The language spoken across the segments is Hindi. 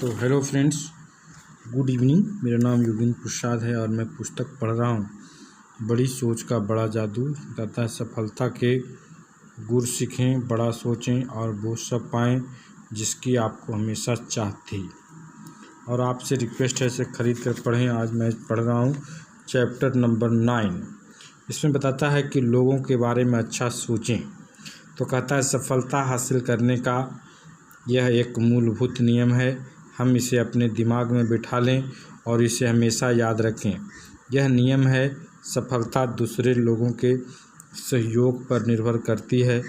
तो हेलो फ्रेंड्स, गुड इवनिंग। मेरा नाम योगेंद्र प्रसाद है और मैं पुस्तक पढ़ रहा हूँ बड़ी सोच का बड़ा जादू। कहता है सफलता के गुर सीखें, बड़ा सोचें और वो सब पाएं जिसकी आपको हमेशा चाह थी। और आपसे रिक्वेस्ट है इसे खरीद कर पढ़ें। आज मैं पढ़ रहा हूँ चैप्टर नंबर 9। इसमें बताता है कि लोगों के बारे में अच्छा सोचें। तो कहता है सफलता हासिल करने का यह एक मूलभूत नियम है। हम इसे अपने दिमाग में बिठा लें और इसे हमेशा याद रखें। यह नियम है, सफलता दूसरे लोगों के सहयोग पर निर्भर करती है।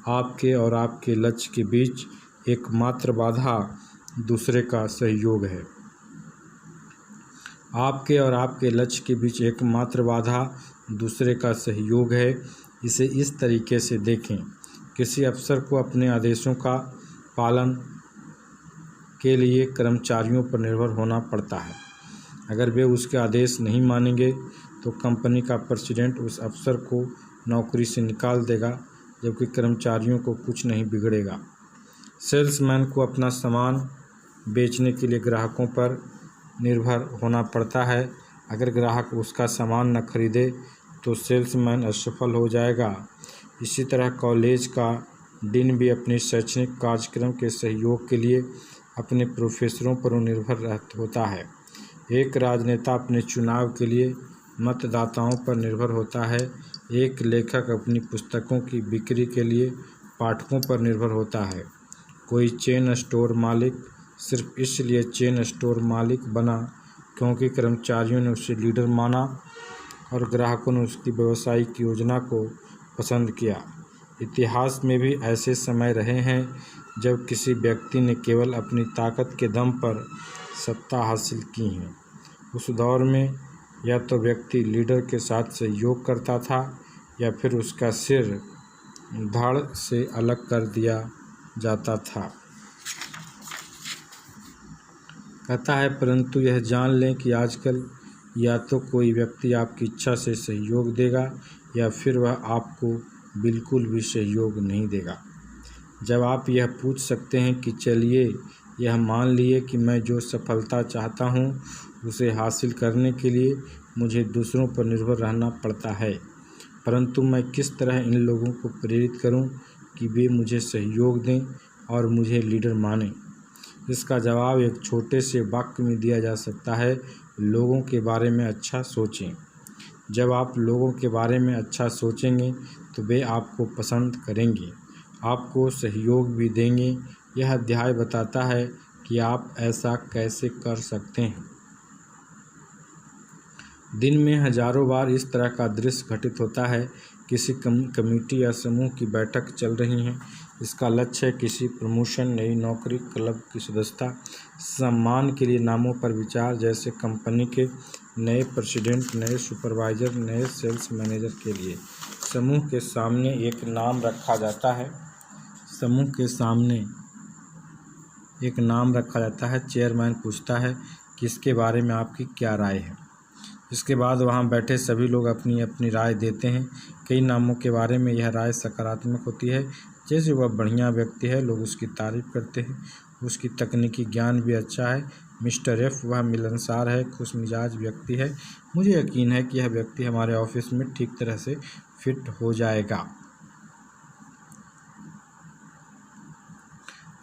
आपके और आपके लक्ष्य के बीच एकमात्र बाधा दूसरे का सहयोग है। आपके और आपके लक्ष्य के बीच एकमात्र बाधा दूसरे का सहयोग है। इसे इस तरीके से देखें, किसी अफसर को अपने आदेशों का पालन के लिए कर्मचारियों पर निर्भर होना पड़ता है। अगर वे उसके आदेश नहीं मानेंगे तो कंपनी का प्रेसिडेंट उस अफसर को नौकरी से निकाल देगा, जबकि कर्मचारियों को कुछ नहीं बिगड़ेगा। सेल्समैन को अपना सामान बेचने के लिए ग्राहकों पर निर्भर होना पड़ता है। अगर ग्राहक उसका सामान न खरीदे तो सेल्समैन असफल हो जाएगा। इसी तरह कॉलेज का डीन भी अपने शैक्षणिक कार्यक्रम के सहयोग के लिए अपने प्रोफेसरों पर निर्भर होता है। एक राजनेता अपने चुनाव के लिए मतदाताओं पर निर्भर होता है। एक लेखक अपनी पुस्तकों की बिक्री के लिए पाठकों पर निर्भर होता है। कोई चेन स्टोर मालिक सिर्फ इसलिए चेन स्टोर मालिक बना क्योंकि कर्मचारियों ने उसे लीडर माना और ग्राहकों ने उसकी व्यावसायिक योजना को पसंद किया। इतिहास में भी ऐसे समय रहे हैं जब किसी व्यक्ति ने केवल अपनी ताकत के दम पर सत्ता हासिल की है। उस दौर में या तो व्यक्ति लीडर के साथ सहयोग करता था या फिर उसका सिर धड़ से अलग कर दिया जाता था। कहता है परंतु यह जान लें कि आजकल या तो कोई व्यक्ति आपकी इच्छा से सहयोग देगा या फिर वह आपको बिल्कुल भी सहयोग नहीं देगा। जब आप यह पूछ सकते हैं कि चलिए यह मान लिए कि मैं जो सफलता चाहता हूँ उसे हासिल करने के लिए मुझे दूसरों पर निर्भर रहना पड़ता है, परंतु मैं किस तरह इन लोगों को प्रेरित करूँ कि वे मुझे सहयोग दें और मुझे लीडर मानें। इसका जवाब एक छोटे से वाक्य में दिया जा सकता है, लोगों के बारे में अच्छा सोचें। जब आप लोगों के बारे में अच्छा सोचेंगे तो वे आपको पसंद करेंगे, आपको सहयोग भी देंगे। यह अध्याय बताता है कि आप ऐसा कैसे कर सकते हैं। दिन में हजारों बार इस तरह का दृश्य घटित होता है। किसी कमेटी या समूह की बैठक चल रही है। इसका लक्ष्य है किसी प्रमोशन, नई नौकरी, क्लब की सदस्यता, सम्मान के लिए नामों पर विचार, जैसे कंपनी के नए प्रेसिडेंट, नए सुपरवाइजर, नए सेल्स मैनेजर के लिए। समूह के सामने एक नाम रखा जाता है। चेयरमैन पूछता है कि इसके बारे में आपकी क्या राय है। इसके बाद वहां बैठे सभी लोग अपनी अपनी राय देते हैं। कई नामों के बारे में यह राय सकारात्मक होती है, जैसे वह बढ़िया व्यक्ति है, लोग उसकी तारीफ करते हैं, उसकी तकनीकी ज्ञान भी अच्छा है। मिस्टर एफ वह मिलनसार है, खुश मिजाज व्यक्ति है, मुझे यकीन है कि यह व्यक्ति हमारे ऑफिस में ठीक तरह से फिट हो जाएगा।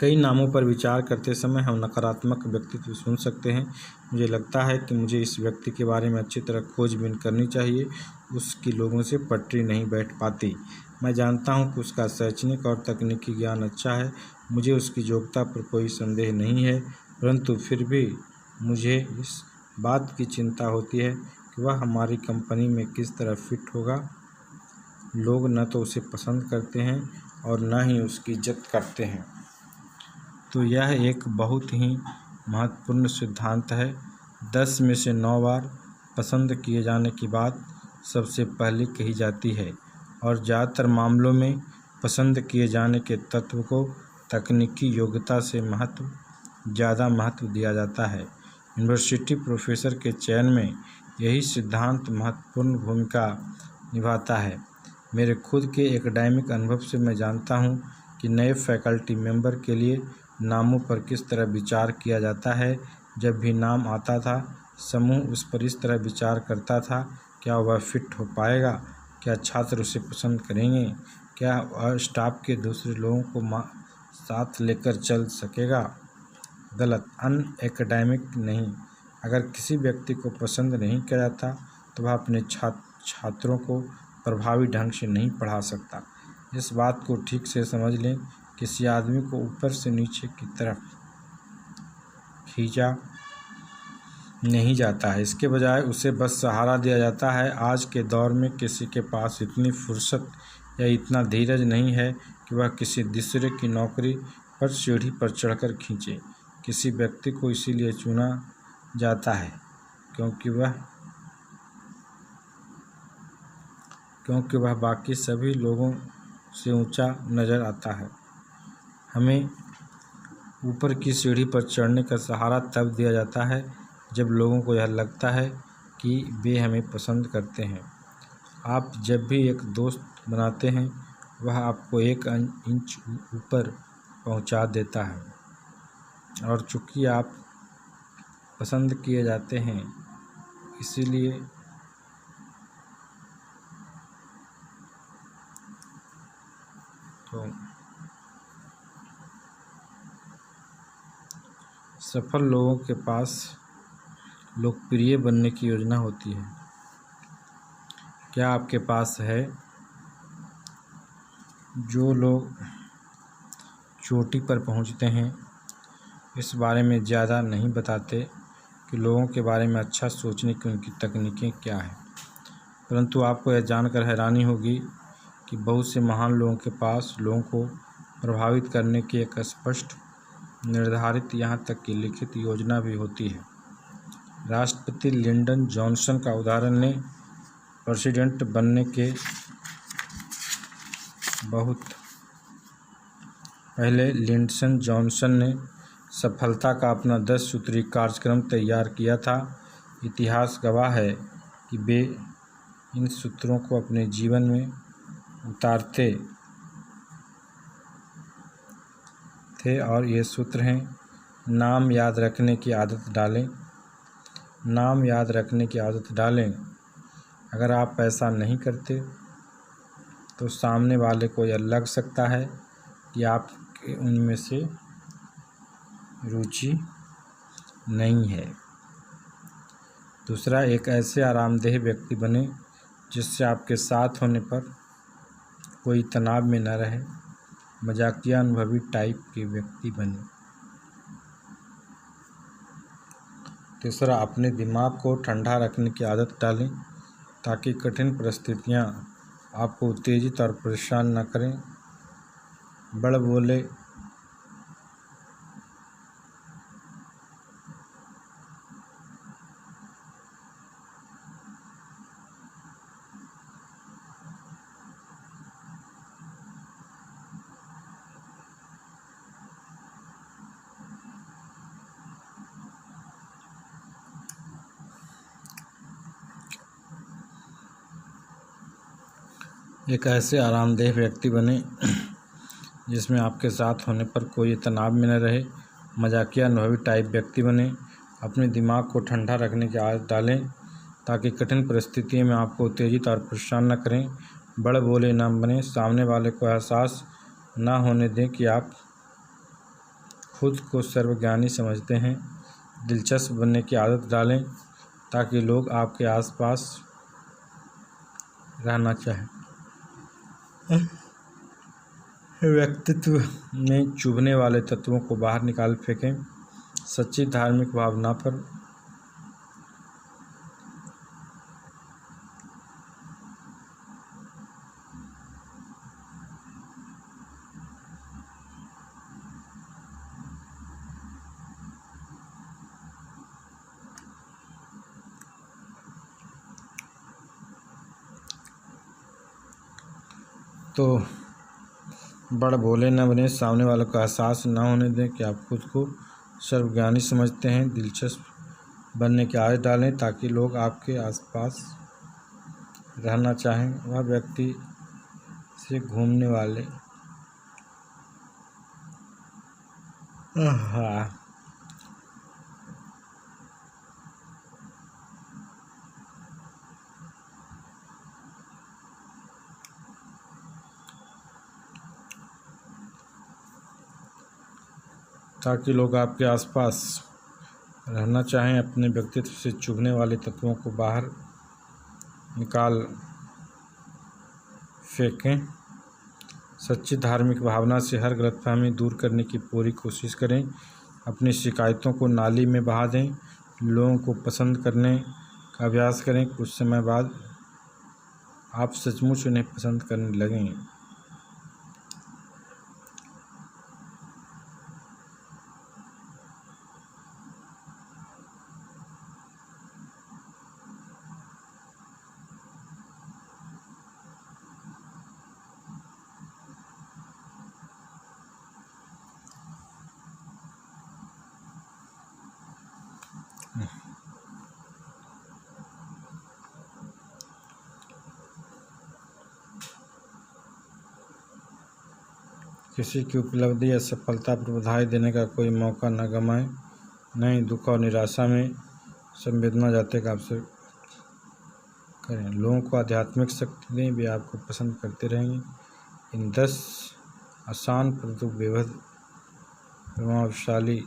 कई नामों पर विचार करते समय हम नकारात्मक व्यक्तित्व सुन सकते हैं। मुझे लगता है कि मुझे इस व्यक्ति के बारे में अच्छी तरह खोजबीन करनी चाहिए, उसकी लोगों से पटरी नहीं बैठ पाती। मैं जानता हूं कि उसका शैक्षणिक और तकनीकी ज्ञान अच्छा है, मुझे उसकी योग्यता पर कोई संदेह नहीं है, परंतु फिर भी मुझे इस बात की चिंता होती है कि वह हमारी कंपनी में किस तरह फिट होगा। लोग न तो उसे पसंद करते हैं और न ही उसकी इज्जत करते हैं। तो यह एक बहुत ही महत्वपूर्ण सिद्धांत है। 10 में से 9 बार पसंद किए जाने की बात सबसे पहले कही जाती है और ज़्यादातर मामलों में पसंद किए जाने के तत्व को तकनीकी योग्यता से ज़्यादा महत्व दिया जाता है। यूनिवर्सिटी प्रोफेसर के चयन में यही सिद्धांत महत्वपूर्ण भूमिका निभाता है। मेरे खुद के एकेडमिक अनुभव से मैं जानता हूँ कि नए फैकल्टी मेंबर के लिए नामों पर किस तरह विचार किया जाता है। जब भी नाम आता था, समूह उस पर इस तरह विचार करता था, क्या वह फिट हो पाएगा, क्या छात्र उसे पसंद करेंगे, क्या वह स्टाफ के दूसरे लोगों को साथ लेकर चल सकेगा। गलत, अनएकेडमिक नहीं। अगर किसी व्यक्ति को पसंद नहीं किया जाता तो वह अपने छात्रों को प्रभावी ढंग से नहीं पढ़ा सकता। इस बात को ठीक से समझ लें, किसी आदमी को ऊपर से नीचे की तरफ खींचा नहीं जाता है, इसके बजाय उसे बस सहारा दिया जाता है। आज के दौर में किसी के पास इतनी फुर्सत या इतना धीरज नहीं है कि वह किसी दूसरे की नौकरी पर सीढ़ी पर चढ़कर खींचे। किसी व्यक्ति को इसीलिए चुना जाता है क्योंकि वह बाकी सभी लोगों से ऊंचा नज़र आता है। हमें ऊपर की सीढ़ी पर चढ़ने का सहारा तब दिया जाता है जब लोगों को यह लगता है कि वे हमें पसंद करते हैं। आप जब भी एक दोस्त बनाते हैं, वह आपको 1 इंच ऊपर पहुंचा देता है, और चूंकि आप पसंद किए जाते हैं, इसीलिए तो सफल लोगों के पास लोकप्रिय बनने की योजना होती है। क्या आपके पास है? जो लोग चोटी पर पहुंचते हैं, इस बारे में ज़्यादा नहीं बताते कि लोगों के बारे में अच्छा सोचने की उनकी तकनीकें क्या हैं, परंतु आपको यह जानकर हैरानी होगी कि बहुत से महान लोगों के पास लोगों को प्रभावित करने की एक स्पष्ट, निर्धारित, यहाँ तक कि लिखित योजना भी होती है। राष्ट्रपति लिंडन जॉनसन का उदाहरण लें। प्रेसिडेंट बनने के बहुत पहले लिंडन जॉनसन ने सफलता का अपना 10 सूत्री कार्यक्रम तैयार किया था। इतिहास गवाह है कि वे इन सूत्रों को अपने जीवन में उतारते थे, और ये सूत्र हैं: नाम याद रखने की आदत डालें। नाम याद रखने की आदत डालें। अगर आप ऐसा नहीं करते तो सामने वाले को यह लग सकता है कि आपके उनमें से रुचि नहीं है। दूसरा, एक ऐसे आरामदेह व्यक्ति बने जिससे आपके साथ होने पर कोई तनाव में न रहे। मजाकिया अनुभवी टाइप के व्यक्ति बने। तीसरा, अपने दिमाग को ठंडा रखने की आदत डालें ताकि कठिन परिस्थितियां आपको उत्तेजित और परेशान न करें। बड़बोले एक ऐसे आरामदेह व्यक्ति बने जिसमें आपके साथ होने पर कोई तनाव में न रहे। मजाकिया अनुभवी टाइप व्यक्ति बने। अपने दिमाग को ठंडा रखने की आदत डालें ताकि कठिन परिस्थितियों में आपको उत्तेजित और परेशान न करें। बड़बोले न बने। सामने वाले को एहसास न होने दें कि आप खुद को सर्वज्ञानी समझते हैं। दिलचस्प बनने की आदत डालें ताकि लोग आपके आसपास रहना चाहें। व्यक्तित्व में चुभने वाले तत्वों को बाहर निकाल फेंकें। सच्ची धार्मिक भावना पर तो बड़बोले न बने। सामने वाले को एहसास न होने दें कि आप खुद को सर्वज्ञानी समझते हैं। दिलचस्प बनने की आदत डालें ताकि लोग आपके आसपास रहना चाहें। वह व्यक्ति से घूमने वाले हाँ, ताकि लोग आपके आसपास रहना चाहें, अपने व्यक्तित्व से चुभने वाले तत्वों को बाहर निकाल फेंकें। सच्ची धार्मिक भावना से हर गलतफहमी दूर करने की पूरी कोशिश करें। अपनी शिकायतों को नाली में बहा दें। लोगों को पसंद करने का अभ्यास करें। कुछ समय बाद आप सचमुच उन्हें पसंद करने लगें। किसी की उपलब्धि या सफलता पर बधाई देने का कोई मौका न गंवाएं। नहीं, दुख और निराशा में संवेदना जाते का अवसर करें। लोगों को आध्यात्मिक शक्ति दें, वे आपको पसंद करते रहेंगे। इन 10 आसान परंतु बेहद प्रभावशाली